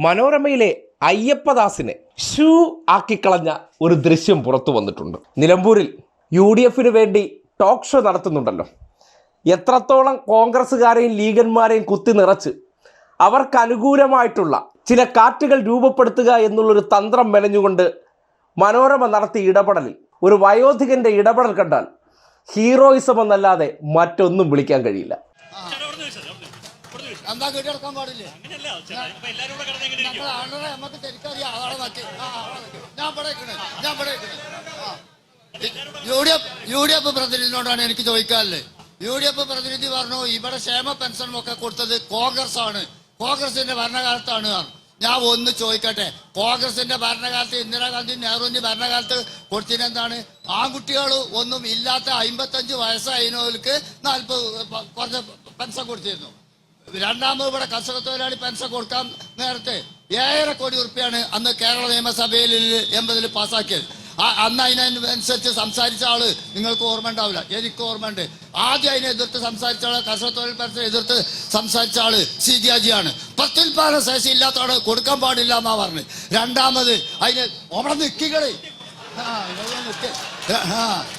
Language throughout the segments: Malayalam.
മനോരമയിലെ അയ്യപ്പദാസിനെ ഷൂ ആക്കിക്കളഞ്ഞ ഒരു ദൃശ്യം പുറത്തു വന്നിട്ടുണ്ട്. നിലമ്പൂരിൽ UDF വേണ്ടി ടോക്ക് ഷോ നടത്തുന്നുണ്ടല്ലോ. എത്രത്തോളം കോൺഗ്രസ്സുകാരെയും ലീഗന്മാരെയും കുത്തി നിറച്ച് അവർക്ക് അനുകൂലമായിട്ടുള്ള ചില കാറ്റുകൾ രൂപപ്പെടുത്തുക എന്നുള്ളൊരു തന്ത്രം മെനഞ്ഞുകൊണ്ട് മനോരമ നടത്തിയ ഇടപെടലിൽ ഒരു വയോധികന്റെ ഇടപെടൽ കണ്ടാൽ ഹീറോയിസം എന്നല്ലാതെ മറ്റൊന്നും വിളിക്കാൻ കഴിയില്ല. UDF പ്രതിനിധിയോടാണ് എനിക്ക് ചോദിക്കാനുള്ളത്. UDF പ്രതിനിധി പറഞ്ഞു ഇവിടെ ക്ഷേമ പെൻഷൻ ഒക്കെ കൊടുത്തത് കോൺഗ്രസ് ആണ്, കോൺഗ്രസിന്റെ ഭരണകാലത്താണ്. ഞാൻ ഒന്ന് ചോദിക്കട്ടെ, കോൺഗ്രസിന്റെ ഭരണകാലത്ത് ഇന്ദിരാഗാന്ധി നെഹ്റുവിന്റെ ഭരണകാലത്ത് കൊടുത്തിനെന്താണ്? ആൺകുട്ടികൾ ഒന്നും ഇല്ലാത്ത 55 വയസ്സായവർക്ക് 40 കുറച്ച് പെൻഷൻ കൊടുത്തിരുന്നു. രണ്ടാമത് ഇവിടെ കർഷക തൊഴിലാളി പെൻഷൻ കൊടുക്കാൻ നേരത്തെ 7.5 കോടി ഉറുപ്പിയാണ് അന്ന് കേരള നിയമസഭയിൽ 80 പാസ്സാക്കിയത്. അന്ന് അതിനനുസരിച്ച് സംസാരിച്ച ആള് നിങ്ങൾക്ക് ഓർമ്മ ഉണ്ടാവില്ല, എനിക്ക് ഓർമ്മയുണ്ട്. ആദ്യം അതിനെ എതിർത്ത് സംസാരിച്ച ആള്, കർഷക തൊഴിൽ പെൻഷൻ എതിർത്ത് സംസാരിച്ച ആള് CDAജിയാണ്. പ്രത്യുൽപാദന ശേഷി ഇല്ലാത്തവണ് കൊടുക്കാൻ പാടില്ല എന്നാ പറഞ്ഞു. രണ്ടാമത് അതിന് അവിടെ നിൽക്കികളെ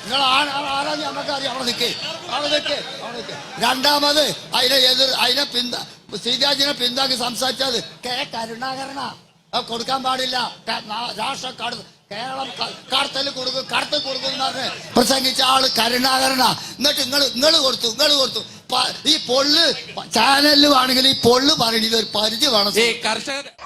നിങ്ങൾ ആരാ നമുക്കറിയാം, അവിടെ നിൽക്കേ അവിടെ നിൽക്കേ അവിടെ നിൽക്കേ. രണ്ടാമത് അതിനെ CDAജിനെ പിന്താക്കി സംസാരിച്ചത് കരുണാകരനാ. കൊടുക്കാൻ പാടില്ല, രാഷ്ട്ര കേരളം കടത്തല് കൊടുക്കും എന്ന് പറഞ്ഞ് പ്രസംഗിച്ച ആള് കരുണാകരനാ. എന്നിട്ട് നിങ്ങൾ കൊടുത്തു. ഈ പൊള്ള് ചാനലിൽ ആണെങ്കിൽ ഈ പൊള്ള് പറയുന്നത് ഒരു പരിധി വേണം.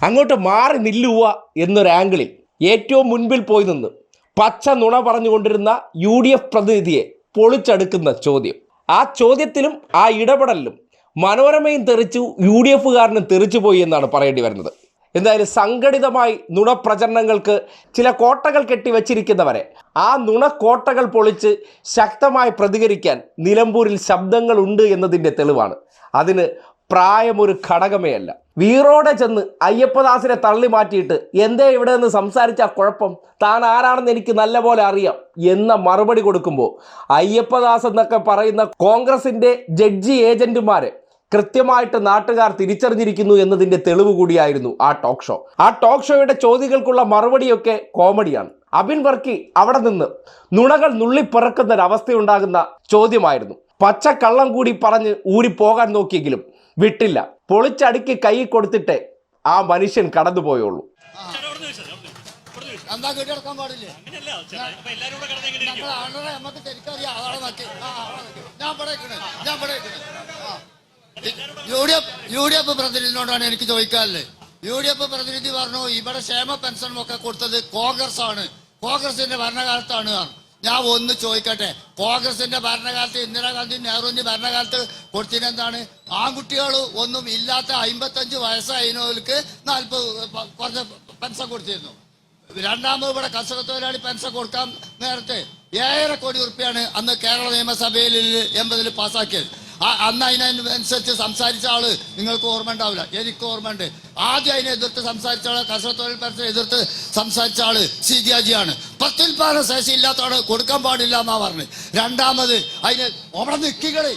അങ്ങോട്ട് മാറി നില്ലുക എന്നൊരു ആംഗിളിൽ ഏറ്റവും മുൻപിൽ പോയി നിന്ന് പച്ച നുണ പറഞ്ഞുകൊണ്ടിരുന്ന UDF പ്രതിനിധിയെ പൊളിച്ചെടുക്കുന്ന ചോദ്യം. ആ ചോദ്യത്തിലും ആ ഇടപെടലിലും മനോരമയും തെറിച്ചു, UDFകാരനും തെറിച്ചു പോയി എന്നാണ് പറയേണ്ടി വരുന്നത്. എന്തായാലും സംഘടിതമായി നുണപ്രചരണങ്ങൾക്ക് ചില കോട്ടകൾ കെട്ടിവെച്ചിരിക്കുന്നവരെ ആ നുണക്കോട്ടകൾ പൊളിച്ച് ശക്തമായി പ്രതികരിക്കാൻ നിലമ്പൂരിൽ ശബ്ദങ്ങളുണ്ട് എന്നതിൻ്റെ തെളിവാണ്. അതിന് പ്രായമൊരു ഘടകമേ അല്ല. വീറോടെ ചെന്ന് അയ്യപ്പദാസിനെ തള്ളി മാറ്റിയിട്ട് എന്തേ ഇവിടെ നിന്ന് സംസാരിച്ച കുഴപ്പം, താൻ ആരാണെന്ന് എനിക്ക് നല്ലപോലെ അറിയാം എന്ന മറുപടി കൊടുക്കുമ്പോൾ അയ്യപ്പദാസ് എന്നൊക്കെ പറയുന്ന കോൺഗ്രസിൻ്റെ ജഡ്ജി ഏജന്റുമാരെ കൃത്യമായിട്ട് നാട്ടുകാർ തിരിച്ചറിഞ്ഞിരിക്കുന്നു എന്നതിൻ്റെ തെളിവ് കൂടിയായിരുന്നു ആ ടോക്ക് ഷോ. ആ ടോക്ക് ഷോയുടെ ചോദ്യങ്ങൾക്കുള്ള മറുപടിയൊക്കെ കോമഡിയാണ്. അബിൻ വർക്കി അവിടെ നിന്ന് നുണകൾ നുള്ളിപ്പിറക്കുന്ന ഒരവസ്ഥയുണ്ടാകുന്ന ചോദ്യമായിരുന്നു. പച്ചക്കള്ളം കൂടി പറഞ്ഞ് ഊരിപ്പോകാൻ നോക്കിയെങ്കിലും വിട്ടില്ല. പൊളിച്ചടുക്കി കൈ കൊടുത്തിട്ടേ ആ മനുഷ്യൻ കടന്നുപോയുള്ളൂ. എന്താ കെട്ടിടക്കാൻ പാടില്ലേ? നമുക്ക് ശരിക്കറിയാം. UDF പ്രതിനിധിയോടാണ് എനിക്ക് ചോദിക്കാനുള്ളത്. UDF പ്രതിനിധി പറഞ്ഞു ഇവിടെ ക്ഷേമ പെൻഷൻ ഒക്കെ കൊടുത്തത് കോൺഗ്രസ് ആണ്, കോൺഗ്രസിന്റെ ഭരണകാലത്താണ്. ഞാൻ ഒന്ന് ചോദിക്കട്ടെ, കോൺഗ്രസിന്റെ ഭരണകാലത്ത് ഇന്ദിരാഗാന്ധി നെഹ്റുവിന്റെ ഭരണകാലത്ത് കൊടുത്തിനെന്താണ്? ആൺകുട്ടികൾ ഒന്നും ഇല്ലാത്ത 55 വയസ്സായവർക്ക് 40 കുറച്ച് പെൻഷൻ കൊടുത്തിരുന്നു. രണ്ടാമത് ഇവിടെ കർഷക തൊഴിലാളി പെൻഷൻ കൊടുക്കാൻ നേരത്തെ 7.5 കോടി ഉറുപ്പിയാണ് അന്ന് കേരള നിയമസഭയിൽ 80 പാസ്സാക്കിയത്. അന്ന് അതിനനുസരിച്ച് സംസാരിച്ച ആള് നിങ്ങൾക്ക് ഓർമ്മ ഉണ്ടാവില്ല, എനിക്ക് ഓർമ്മയുണ്ട്. ആദ്യം അതിനെ എതിർത്ത് സംസാരിച്ച ആള്, കർഷക തൊഴിൽ പെൻഷൻ എതിർത്ത് സംസാരിച്ച ആള് CDAജിയാണ്. പ്രത്യുൽപാദന ശേഷി ഇല്ലാത്തവണ് കൊടുക്കാൻ പാടില്ല എന്നാ പറഞ്ഞു. രണ്ടാമത് അതിന് അവിടെ നിൽക്കികളെ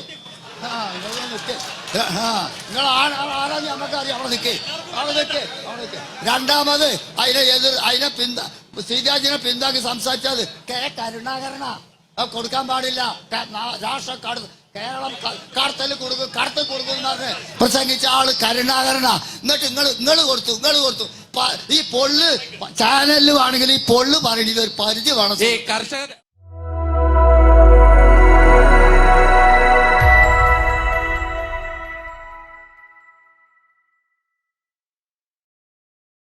നിങ്ങൾ ആരാ നമുക്കറിയാം, അവിടെ നിൽക്കേ അവിടെ നിൽക്കേ അവിടെ നിൽക്കേ. രണ്ടാമത് അതിനെ CDAജിനെ പിന്താക്കി സംസാരിച്ചത് കരുണാകരനാ. കൊടുക്കാൻ പാടില്ല, രാഷ്ട്ര കേരളം കടത്തല് കൊടുക്കും എന്ന് പറഞ്ഞ് പ്രസംഗിച്ച ആള് കരുണാകരനാ. എന്നിട്ട് നിങ്ങൾ കൊടുത്തു. ഈ പൊള്ള് ചാനലിൽ ആണെങ്കിൽ ഈ പൊള്ള് പറയുന്നത് ഒരു പരിധി വേണം.